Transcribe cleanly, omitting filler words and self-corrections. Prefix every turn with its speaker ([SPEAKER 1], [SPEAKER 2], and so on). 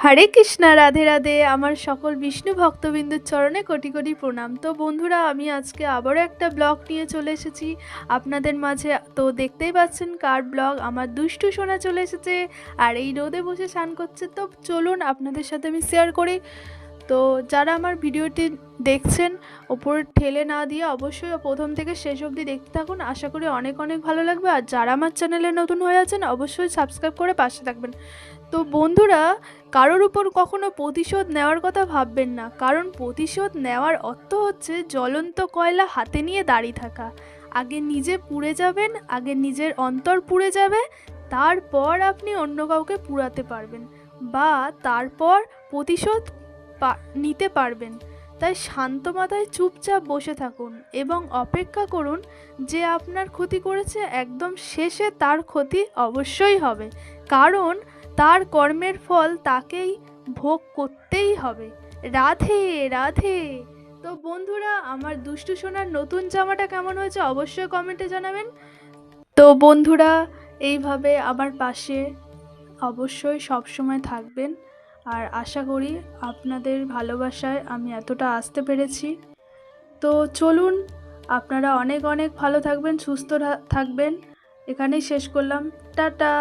[SPEAKER 1] হরে কৃষ্ণা, রাধে রাধে। আমার সকল বিষ্ণু ভক্তবিন্দুর চরণে কোটি কোটি প্রণাম। তো বন্ধুরা, আমি আজকে আবারও একটা ব্লগ নিয়ে চলে এসেছি আপনাদের মাঝে। তো দেখতেই পাচ্ছেন কার ব্লগ, আমার দুষ্টু সোনা চলে এসেছে আর এই রোদে বসে স্নান করছে। তো চলুন আপনাদের সাথে আমি শেয়ার করি। তো যারা আমার ভিডিওটি দেখছেন ওপর ঠেলে না দিয়ে অবশ্যই প্রথম থেকে শেষ অবধি দেখতে থাকুন, আশা করি অনেক অনেক ভালো লাগবে। আর যারা আমার চ্যানেলে নতুন হয়ে আছেন অবশ্যই সাবস্ক্রাইব করে পাশে থাকবেন। তো বন্ধুরা, কারোর উপর কখনো প্রতিশোধ নেওয়ার কথা ভাববেন না, কারণ প্রতিশোধ নেওয়ার অর্থ হচ্ছে জ্বলন্ত কয়লা হাতে নিয়ে দাঁড়িয়ে থাকা। আগে নিজে পুড়ে যাবেন, আগে নিজের অন্তর পুড়ে যাবে, তারপর আপনি অন্য কাউকে পুড়াতে পারবেন বা তারপর প্রতিশোধ নিতে পারবেন। তাই শান্ত মাথায় চুপচাপ বসে থাকুন এবং অপেক্ষা করুন, যে আপনার ক্ষতি করেছে একদম শেষে তার ক্ষতি অবশ্যই হবে, কারণ তার কর্মের ফল তাকেই ভোগ করতেই হবে। রাধে রাধে। তো বন্ধুরা, আমার দুষ্টু সোনার নতুন জামাটা কেমন হয়েছে অবশ্যই কমেন্টে জানাবেন। তো বন্ধুরা, এইভাবে আমার পাশে অবশ্যই সব সময় থাকবেন। আর আশা করি আপনাদের ভালোবাসায় আমি এতটা আসতে পেরেছি। তো চলুন, আপনারা অনেক অনেক ভালো থাকবেন, সুস্থ থাকবেন। এখানেই শেষ করলাম। টাটা।